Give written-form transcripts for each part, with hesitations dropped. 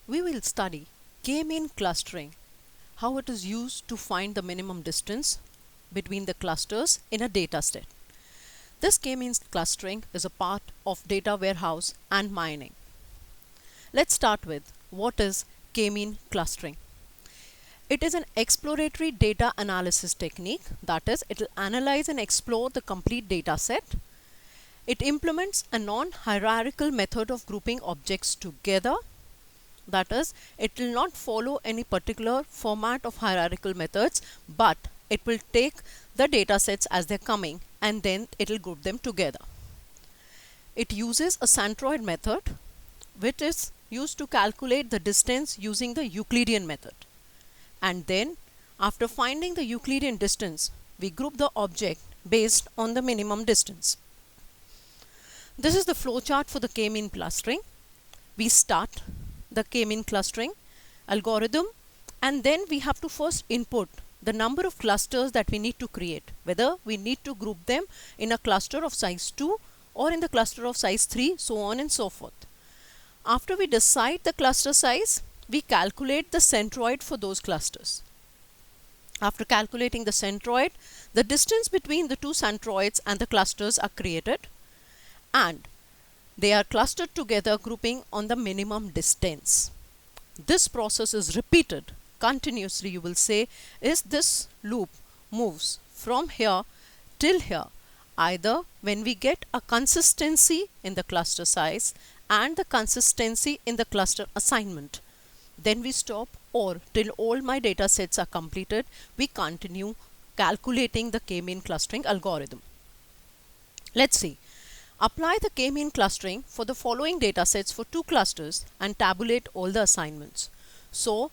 we will study k-mean clustering, how it is used to find the minimum distance between the clusters in a data set. This k-means clustering is a part of data warehouse and mining. Let's start with what is k-mean clustering. It is an exploratory data analysis technique, that is, it will analyze and explore the complete data set. It implements a non-hierarchical method of grouping objects together. That is, it will not follow any particular format of hierarchical methods, but it will take the data sets as they're coming and then it will group them together. It uses a centroid method, which is used to calculate the distance using the Euclidean method. And then, after finding the Euclidean distance, we group the object based on the minimum distance. This is the flowchart for the k-mean clustering. We start the k-mean clustering algorithm, and then we have to first input the number of clusters that we need to create, whether we need to group them in a cluster of size 2 or in the cluster of size 3, so on and so forth. After we decide the cluster size, we calculate the centroid for those clusters. After calculating the centroid, the distance between the two centroids and the clusters are created, and they are clustered together, grouping on the minimum distance. This process is repeated continuously, you will say, is this loop moves from here till here, either when we get a consistency in the cluster size and the consistency in the cluster assignment. Then we stop, or till all my data sets are completed, we continue calculating the k-mean clustering algorithm. Let's see. Apply the k-mean clustering for the following data sets for 2 clusters and tabulate all the assignments. So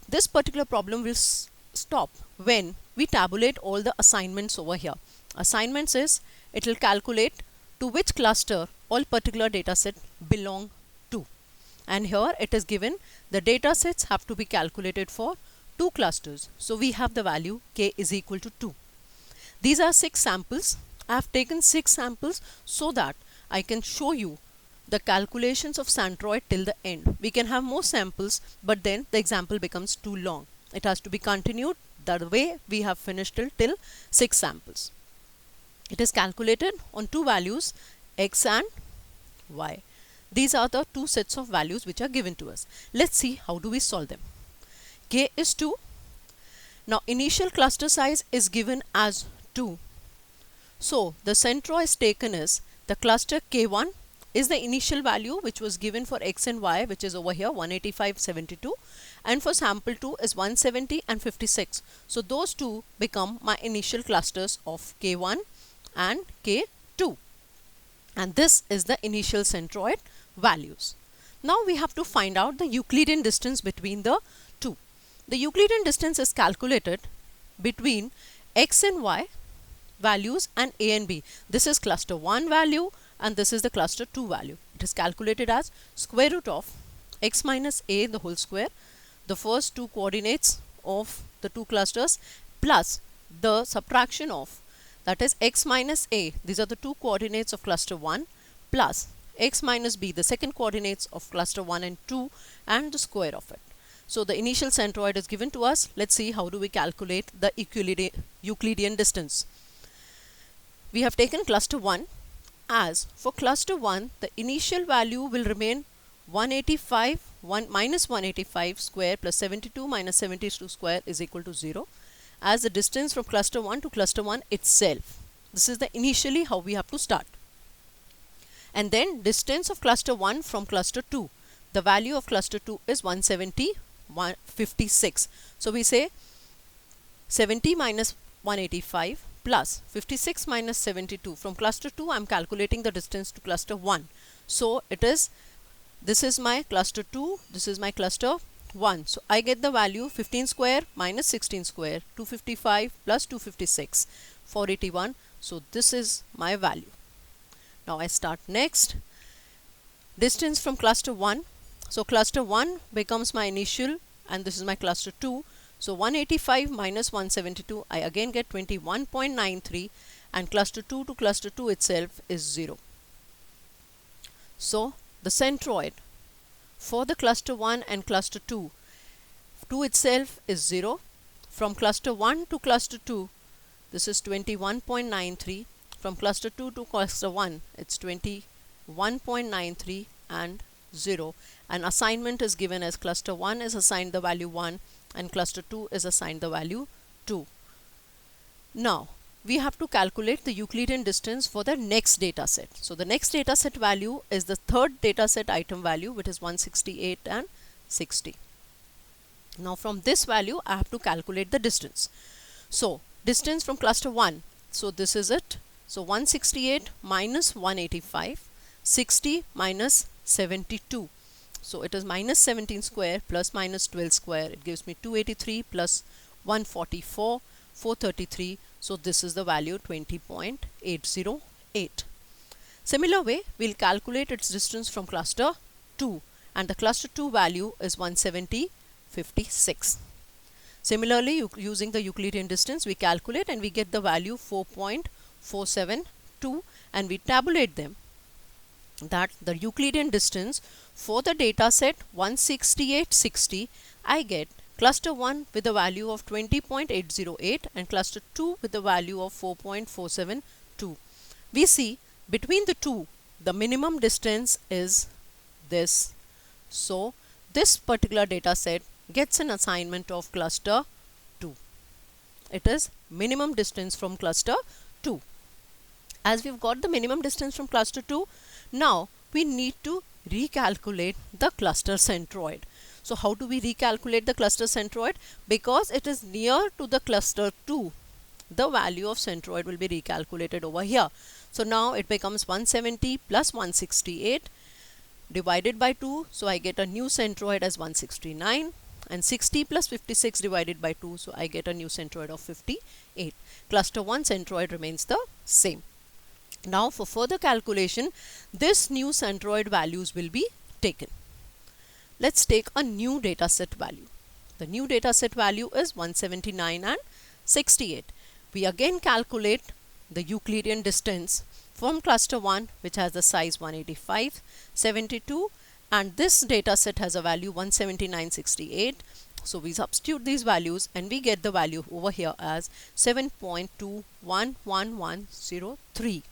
this particular problem will stop when we tabulate all the assignments over here. Assignments is, it will calculate to which cluster all particular data set belong to. And here it is given the data sets have to be calculated for 2 clusters. So we have the value k is equal to 2. These are 6 samples. I have taken 6 samples so that I can show you the calculations of centroid till the end. We can have more samples, but then the example becomes too long. It has to be continued the way we have finished till 6 samples. It is calculated on 2 values, x and y. These are the 2 sets of values which are given to us. Let's see how do we solve them. K is 2. Now initial cluster size is given as 2. So the centroid is taken as the cluster K1 is the initial value which was given for x and y, which is over here 185, 72, and for sample 2 is 170 and 56. So those two become my initial clusters of K1 and K2, and this is the initial centroid values. Now we have to find out the Euclidean distance between the two. The Euclidean distance is calculated between x and y values and a and b. This is cluster 1 value and this is the cluster 2 value. It is calculated as square root of x minus a the whole square, the first 2 coordinates of the 2 clusters, plus the subtraction of, that is x minus a, these are the 2 coordinates of cluster 1, plus x minus b, the second coordinates of cluster 1 and 2, and the square of it. So the initial centroid is given to us. Let's see how do we calculate the Euclidean distance. We have taken cluster 1. As for cluster 1, the initial value will remain 185 minus 185 square plus 72 minus 72 square is equal to 0, as the distance from cluster 1 to cluster 1 itself. This is the initially how we have to start. And then distance of cluster 1 from cluster 2. The value of cluster 2 is 170, 156. So we say 70 minus 185 plus 56 minus 72. From cluster 2 I am calculating the distance to cluster 1. So it is, this is my cluster 2, this is my cluster 1. So I get the value 15 square minus 16 square, 255 plus 256, 481. So this is my value. Now I start next. Distance from cluster 1. So cluster 1 becomes my initial and this is my cluster 2. So 185 minus 172, I again get 21.93, and cluster 2 to cluster 2 itself is 0. So the centroid For the cluster 1 and cluster 2, 2 itself is 0. From cluster 1 to cluster 2, this is 21.93. From cluster 2 to cluster 1, it's 21.93 and 0. And assignment is given as cluster 1 is assigned the value 1 and cluster 2 is assigned the value 2. Now, we have to calculate the Euclidean distance for the next data set. So, the next data set value is the third data set item value, which is 168 and 60. Now, from this value, I have to calculate the distance. So, distance from cluster 1. So, this is it. So, 168 minus 185, 60 minus 72. So, it is minus 17 square plus minus 12 square. It gives me 283 plus 144, 433. So, this is the value 20.808. Similar way, we will calculate its distance from cluster 2, and the cluster 2 value is 170.56. Similarly, using the Euclidean distance, we calculate and we get the value 4.472, and we tabulate them, that the Euclidean distance for the data set 168.60, I get cluster 1 with a value of 20.808 and cluster 2 with a value of 4.472. We see between the two, the minimum distance is this. So, this particular data set gets an assignment of cluster 2. It is minimum distance from cluster 2. As we've got the minimum distance from cluster 2, now we need to recalculate the cluster centroid. So, how do we recalculate the cluster centroid? Because it is near to the cluster 2, the value of centroid will be recalculated over here. So, now it becomes 170 plus 168 divided by 2. So, I get a new centroid as 169, and 60 plus 56 divided by 2. So, I get a new centroid of 58. Cluster 1 centroid remains the same. Now, for further calculation, this new centroid values will be taken. Let's take a new data set value. The new data set value is 179 and 68. We again calculate the Euclidean distance from cluster 1, which has the size 185, 72, and this data set has a value 179.68. So, we substitute these values and we get the value over here as 7.211103.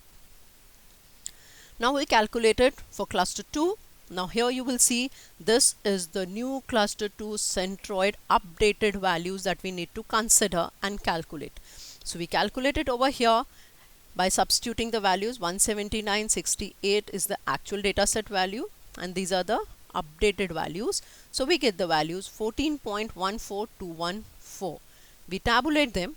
Now, we calculated for cluster 2. Now, here you will see this is the new cluster 2 centroid updated values that we need to consider and calculate. So, we calculate it over here by substituting the values. 179.68 is the actual data set value and these are the updated values. So, we get the values 14.14214. We tabulate them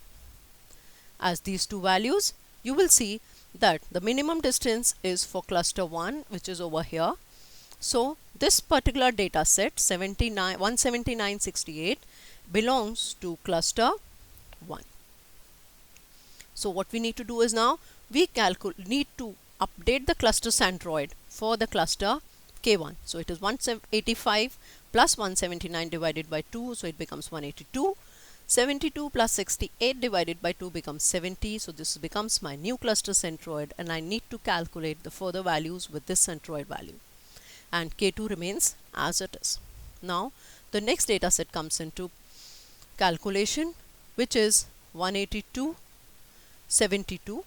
as these two values. You will see that the minimum distance is for cluster 1, which is over here. So, this particular data set 179.68 belongs to cluster 1. So, what we need to do is now we need to update the cluster centroid for the cluster K1. So, it is 185 plus 179 divided by 2. So, it becomes 182. 72 plus 68 divided by 2 becomes 70. So, this becomes my new cluster centroid and I need to calculate the further values with this centroid value. And K2 remains as it is. Now, the next data set comes into calculation, which is 182.72,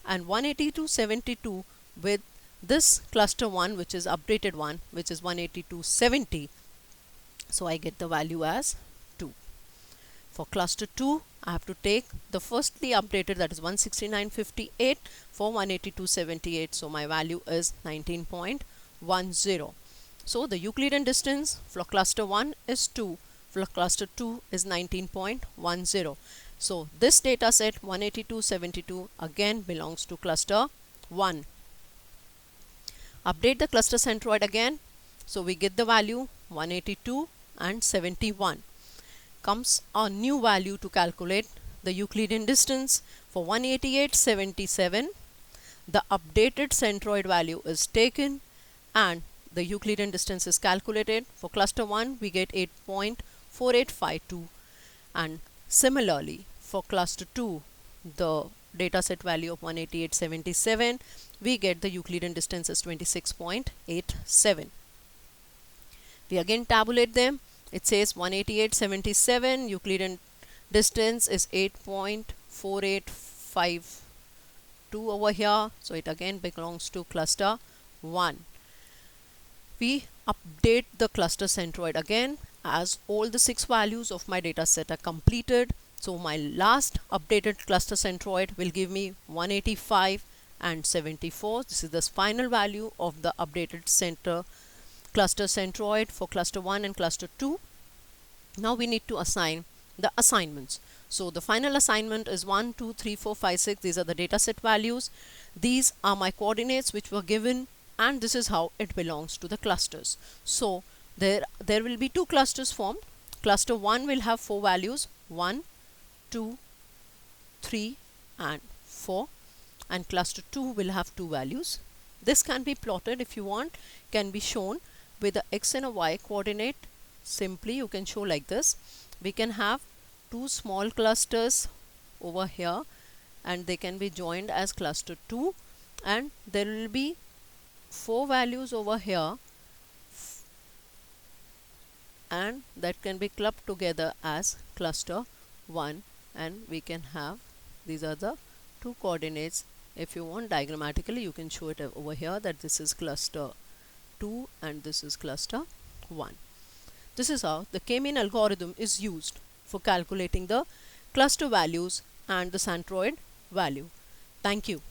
and 182.72 with this cluster 1, which is updated one, which is 182.70. So, I get the value as 2. For cluster 2, I have to take the firstly updated, that is 169.58 for 182.78. So, my value is 19.10. So, the Euclidean distance for cluster 1 is 2, for cluster 2 is 19.10. So, this data set 182.72 again belongs to cluster 1. Update the cluster centroid again. So, we get the value 182 and 71. Comes a new value to calculate the Euclidean distance for 188.77. The updated centroid value is taken and the Euclidean distance is calculated. For cluster 1, we get 8.4852, and similarly for cluster 2, the data set value of 188.77, we get the Euclidean distance as 26.87. We again tabulate them. It says 188.77, Euclidean distance is 8.4852 over here, so it again belongs to cluster 1. We update the cluster centroid again as all the 6 values of my data set are completed. So my last updated cluster centroid will give me 185 and 74. This is the final value of the updated cluster centroid for cluster 1 and cluster 2. Now we need to assign the assignments. So the final assignment is 1, 2, 3, 4, 5, 6. These are the data set values. These are my coordinates which were given, and this is how it belongs to the clusters. So there will be 2 clusters formed. Cluster 1 will have 4 values, 1, 2, 3 and 4, and cluster 2 will have 2 values. This can be plotted if you want, can be shown with the x and a y coordinate. Simply you can show like this. We can have 2 small clusters over here and they can be joined as cluster 2, and there will be 4 values over here and that can be clubbed together as cluster 1, and we can have, these are the 2 coordinates. If you want diagrammatically you can show it over here that this is cluster 2 and this is cluster 1. This is how the K-mean algorithm is used for calculating the cluster values and the centroid value. Thank you.